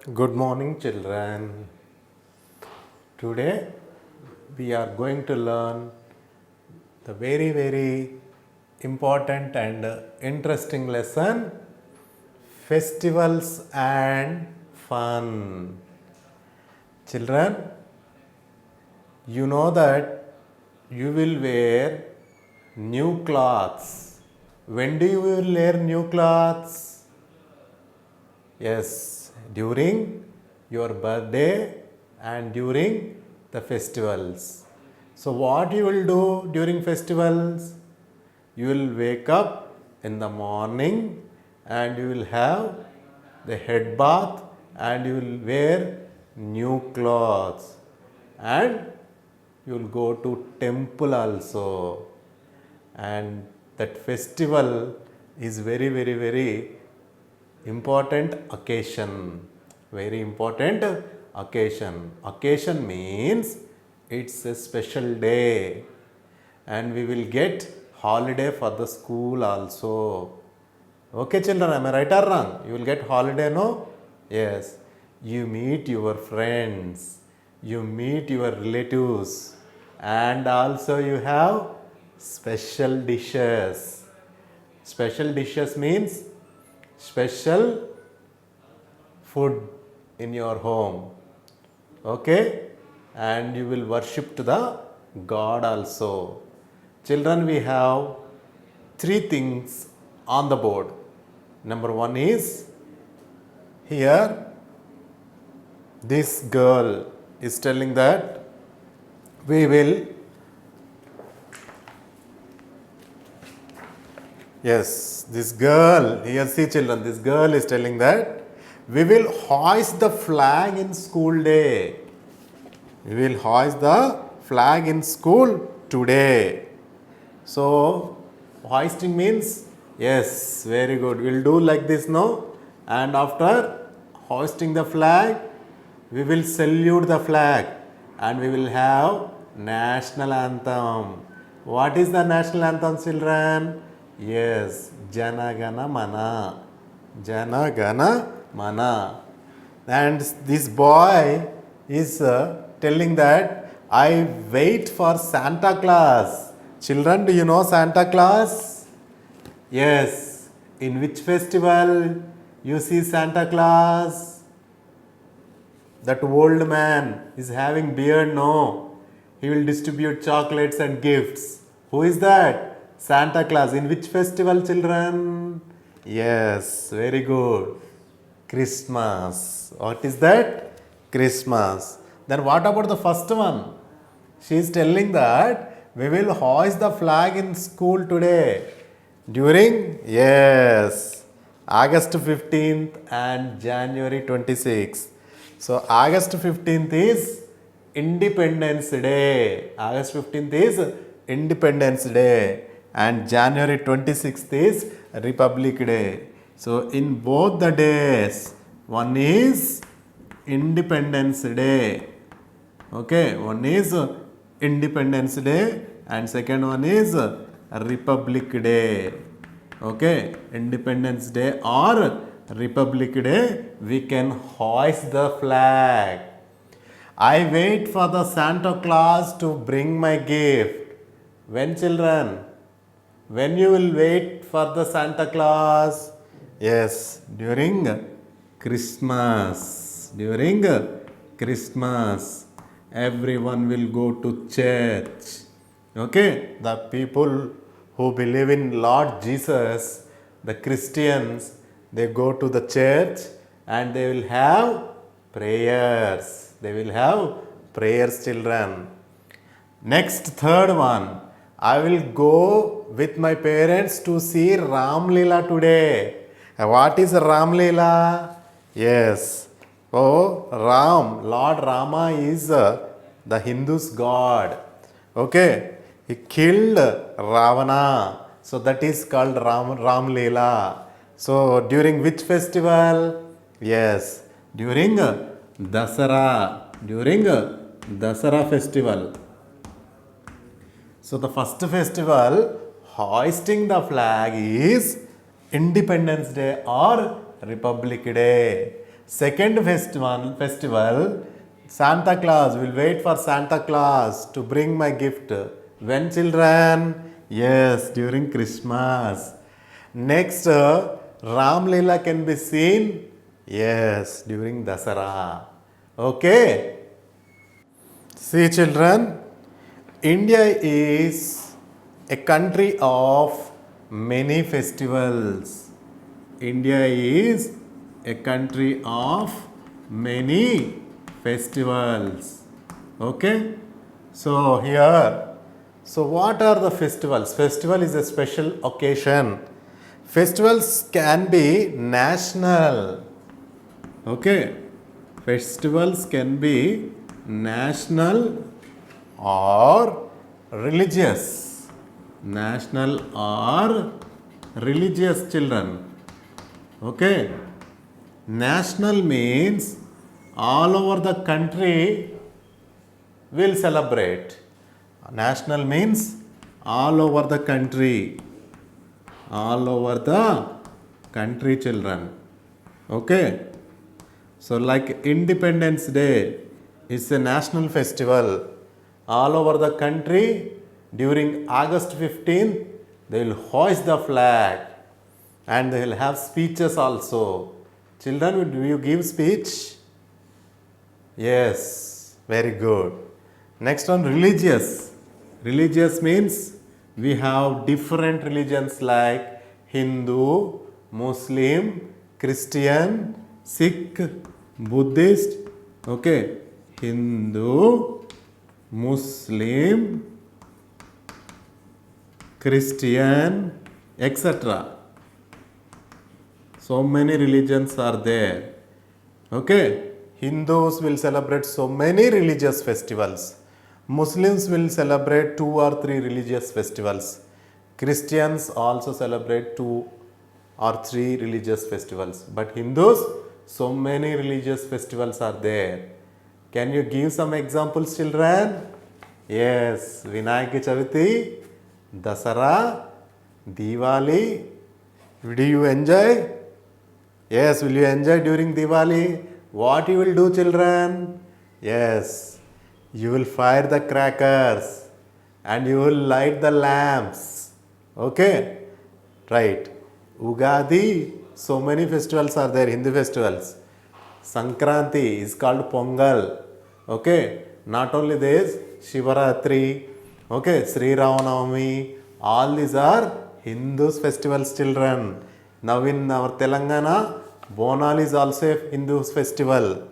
Good morning, children. Today we are going to learn the very important and interesting lesson, festivals and fun. Children, you know that you will wear new clothes. When do you will wear new clothes? Yes, during your birthday and during the festivals. So, what you will do during festivals? You will wake up in the morning and you will have the head bath and you will wear new clothes and you will go to temple also, and that festival is very important occasion. Very important occasion means it's a special day and we will get holiday for the school also. Okay, children, am I right or wrong? You will get holiday, no? Yes. You meet your friends, you meet your relatives, and also you have special dishes. Special dishes means special food in your home. Okay? And you will worship to the God also. Children, we have three things on the board. Number one is here this girl is telling that we will, yes, this girl, here see children, this girl is telling that we will hoist the flag in school day. We will hoist the flag in school today. So, hoisting means, yes, very good. We'll do like this now. And after hoisting the flag, we will salute the flag and we will have national anthem. What is the national anthem, children? Yes, Jana Gana Mana. Jana Gana Mana. And this boy is telling that I wait for Santa Claus. Children, do you know Santa Claus? Yes. In which festival you see Santa Claus? That old man is having beard, no? He will distribute chocolates and gifts. Who is that? Santa Claus. In which festival, children? Yes, very good. Christmas. What is that? Christmas. Then what about the first one? She is telling that we will hoist the flag in school today. During? Yes. August 15th and January 26th. So August 15th is Independence Day. August 15th is Independence Day and January 26th is Republic Day. So in both the days, one is Independence Day. Okay, one is Independence Day and second one is Republic Day. Okay, Independence Day or Republic Day, we can hoist the flag. I wait for the Santa Claus to bring my gift. When, children? When you will wait for the Santa Claus? Yes, during Christmas. During Christmas, everyone will go to church. Okay, the people who believe in Lord Jesus, the Christians, they go to the church and they will have prayers. They will have prayers, children. Next, third one. I will go with my parents to see Ram Leela today. What is Ram Leela? Yes. Oh, Ram, Lord Rama is the Hindus' god. Okay. He killed Ravana. So that is called Ram Leela. So during which festival? Yes. During Dasara. During Dasara festival. So the first festival, hoisting the flag, is Independence Day or Republic Day. Second festival, Santa Claus will wait for Santa Claus to bring my gift. When, children? Yes, during Christmas. Next, Ram Leela can be seen. Yes, during Dasara. Okay. See, children, India is a country of many festivals. India is a country of many festivals. Okay. So here, so what are the festivals? Festival is a special occasion. Festivals can be national. Okay. Festivals can be national or religious. National or religious, children. Okay. National means all over the country will celebrate. National means all over the country. All over the country, children. Okay. So like Independence Day is a national festival. All over the country during August 15th they will hoist the flag and they will have speeches also. Children, do you give speech? Yes, very good. Next one, religious. Religious means we have different religions like Hindu, Muslim, Christian, Sikh, Buddhist. Okay, Hindu, Muslim, Christian, etc. So many religions are there. Okay. Hindus will celebrate so many religious festivals. Muslims will celebrate 2 or 3 religious festivals. Christians also celebrate 2 or 3 religious festivals. But Hindus, so many religious festivals are there. Can you give some examples, children? Yes, Vinayaka Chaviti, Dasara, Diwali. Do you enjoy? Yes, will you enjoy during Diwali? What you will do, children? Yes, you will fire the crackers and you will light the lamps. Okay, right. Ugadi, so many festivals are there, Hindu festivals. Sankranti is called Pongal. Okay, not only this, Shivaratri, okay, Sri Ramanavami, all these are Hindus festivals, children. Now in our Telangana, Bonal is also a Hindu festival.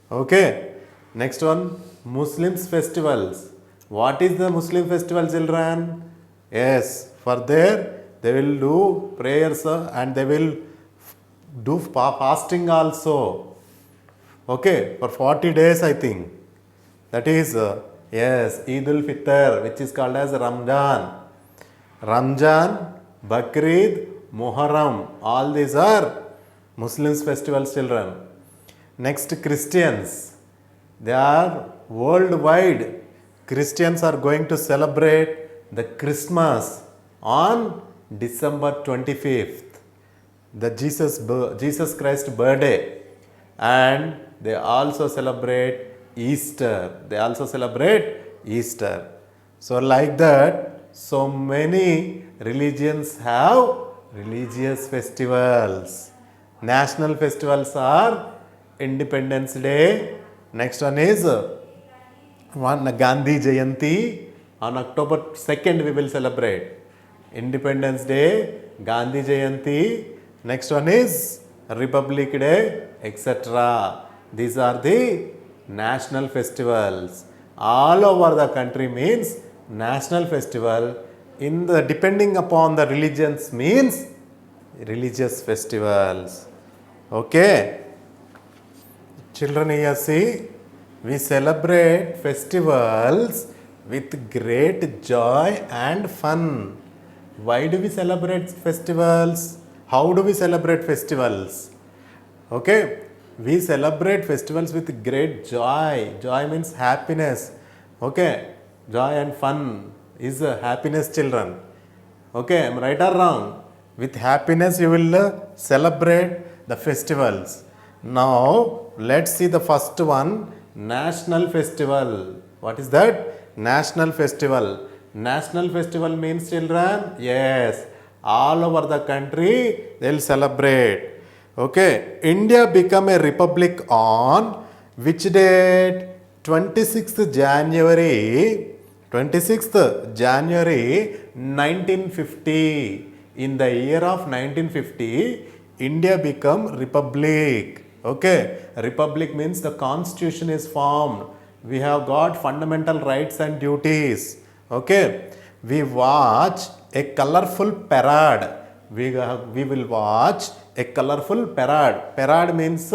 Okay. Next one, Muslims festivals. What is the Muslim festival, children? Yes, for there they will do prayers and they will do fasting also. Okay, for 40 days I think. That is, yes, Eid al-Fitr, which is called as Ramjan. Ramjan, Bakrid, Muharram, all these are Muslims festivals, children. Next, Christians. They are worldwide. Christians are going to celebrate the Christmas on December 25th, the Jesus Christ birthday. And they also celebrate Easter. They also celebrate Easter. So like that, so many religions have religious festivals. National festivals are Independence Day. Next one is Gandhi Jayanti. On October 2nd we will celebrate Independence Day, Gandhi Jayanti. Next one is Republic Day, etc. These are the national festivals. All over the country means national festival. In the depending upon the religions means religious festivals. Okay. Children, here see, we celebrate festivals with great joy and fun. Why do we celebrate festivals? How do we celebrate festivals? Okay, we celebrate festivals with great joy. Joy means happiness. Okay, joy and fun is happiness, children. Okay, am I right or wrong? With happiness you will celebrate the festivals. Now let's see the first one, national festival. What is that? National festival. National festival means, children, yes, all over the country they'll celebrate. Okay, India become a republic on which date? 26th January 26th January 1950. In the year of 1950, India become republic. Okay, republic means the constitution is formed. We have got fundamental rights and duties. Okay, we watch a colorful parade. We will watch a colorful parade. Parade means,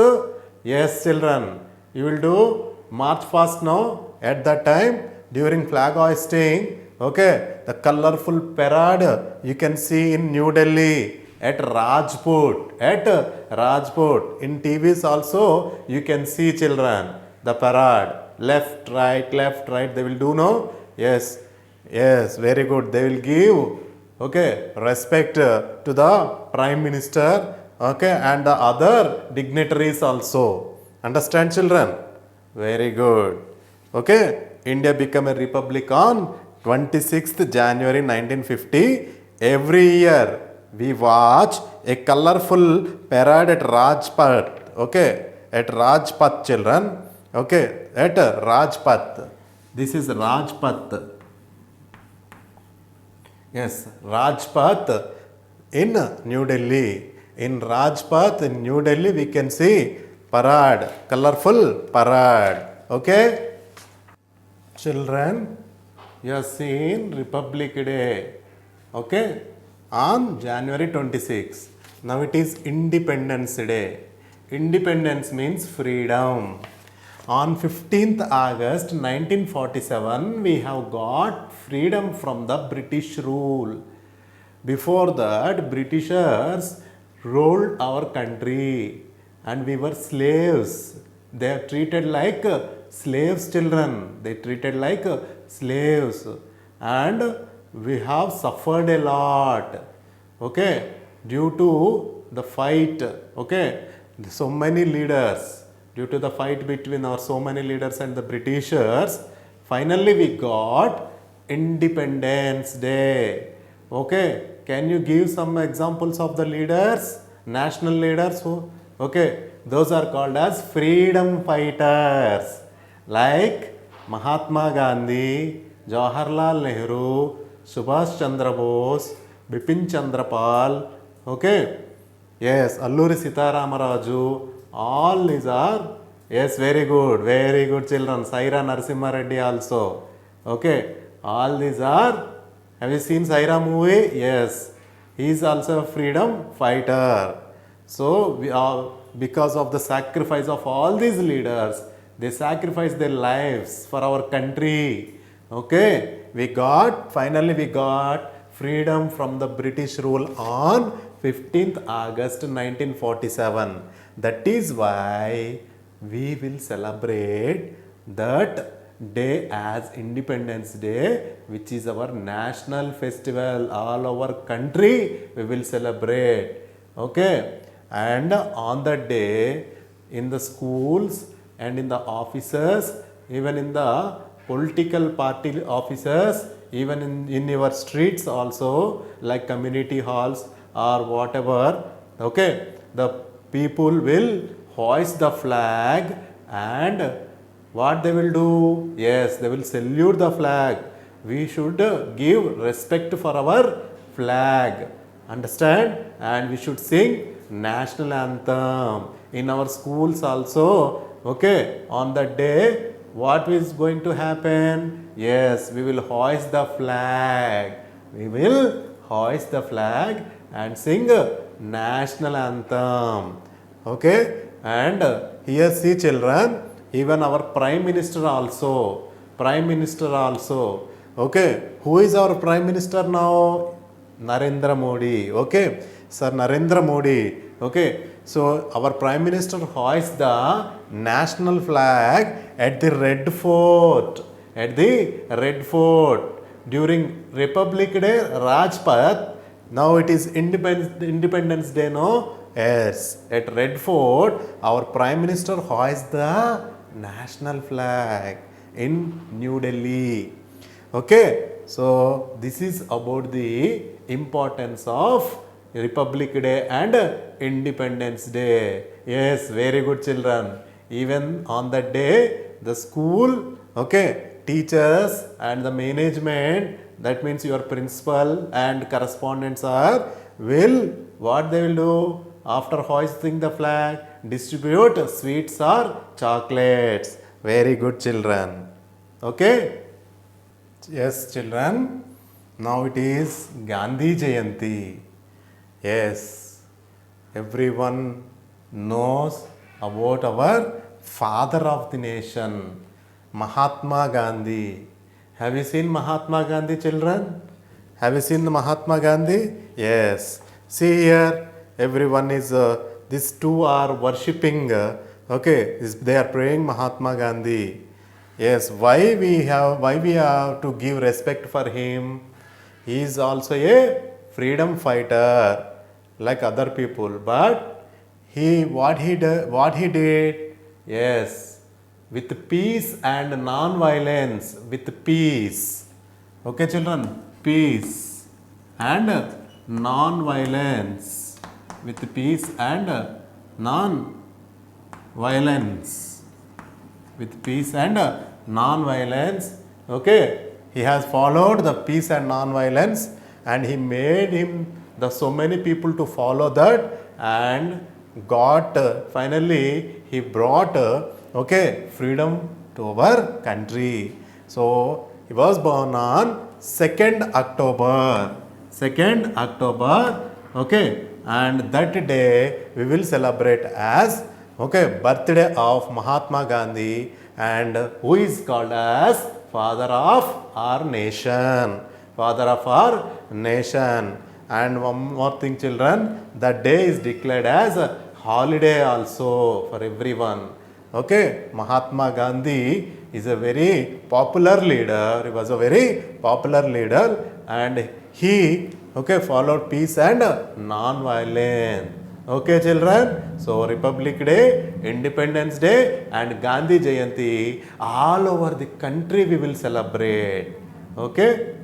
yes, children, you will do march past now. At that time, during flag hoisting, okay, the colorful parade you can see in New Delhi at Rajput. At Rajput. In TVs also you can see, children, the parade. Left, right, they will do no? Yes, yes, very good. They will give, okay, respect to the Prime Minister, okay, and the other dignitaries also. Understand, children? Very good. Okay, India became a republic on 26th January 1950. Every year we watch a colorful parade at Rajpath. Okay, at Rajpath, children. Okay, at Rajpath. This is Rajpath. Yes, Rajpath in New Delhi. In Rajpath in New Delhi we can see parade, colorful parade. Okay? Children, you have seen Republic Day. Okay? On January 26. Now it is Independence Day. Independence means freedom. On 15th August 1947, we have got freedom from the British rule. Before that, Britishers ruled our country and we were slaves. They are treated like slaves, children. They treated like slaves. And we have suffered a lot. Okay, due to the fight. Okay, so many leaders. Due to the fight between our so many leaders and the Britishers, finally we got Independence Day. Okay, can you give some examples of the leaders, national leaders? Who? Okay, those are called as freedom fighters, like Mahatma Gandhi, Jawaharlal Nehru, Subhash Chandra Bose, Bipin Chandra Pal. Okay, yes, Alluri Sitaramaraju. All these are, yes, very good children. Saira Narasimha Reddy also. Okay, all these are, have you seen Saira movie? Yes, he is also a freedom fighter. So, we are, because of the sacrifice of all these leaders, they sacrificed their lives for our country. Okay, finally we got freedom from the British rule on 15th August 1947. That is why we will celebrate that day as Independence Day, which is our national festival. All over country we will celebrate. Okay, and on that day in the schools and in the offices, even in the political party offices, even in your streets also, like community halls or whatever. Okay, the people will hoist the flag and what they will do? Yes, they will salute the flag. We should give respect for our flag. Understand? And we should sing national anthem in our schools also. Okay, on that day, what is going to happen? Yes, we will hoist the flag. We will hoist the flag and sing national anthem. Okay, and here see, children, even our Prime Minister also. Okay, who is our Prime Minister now? Narendra Modi. Okay, Sir Narendra Modi. Okay, so our Prime Minister hoists the national flag at the Red Fort. During Republic Day, Rajpath. Now it is Independence Day, no? Yes, at Red Fort, our Prime Minister hoists the national flag in New Delhi. Okay, so this is about the importance of Republic Day and Independence Day. Yes, very good children. Even on that day, the school, okay, teachers and the management, that means your principal and correspondents are, will, what they will do after hoisting the flag? Distribute sweets or chocolates. Very good children. Okay. Yes, children. Now it is Gandhi Jayanti. Yes, everyone knows about our father of the nation, Mahatma Gandhi. Have you seen Mahatma Gandhi, children? Have you seen the Mahatma Gandhi? Yes. See here, everyone is, these two are worshipping, okay, they are praying Mahatma Gandhi. Yes, why we have to give respect for him? He is also a freedom fighter like other people, but what he did, yes, with peace and non-violence, with peace. Okay, children, peace and non-violence, with peace and non-violence, with peace and non-violence. Okay, he has followed the peace and non-violence, and he made him the so many people to follow that, and got finally he brought okay, freedom to our country. So he was born on 2nd October. 2nd October, okay, and that day we will celebrate as, okay, birthday of Mahatma Gandhi, and who is called as father of our nation. Father of our nation. And one more thing, children, that day is declared as a holiday also for everyone. Okay, Mahatma Gandhi is a very popular leader. He was a very popular leader, and he, okay, followed peace and non-violence. Okay, children. So Republic Day, Independence Day, and Gandhi Jayanti, all over the country we will celebrate. Okay.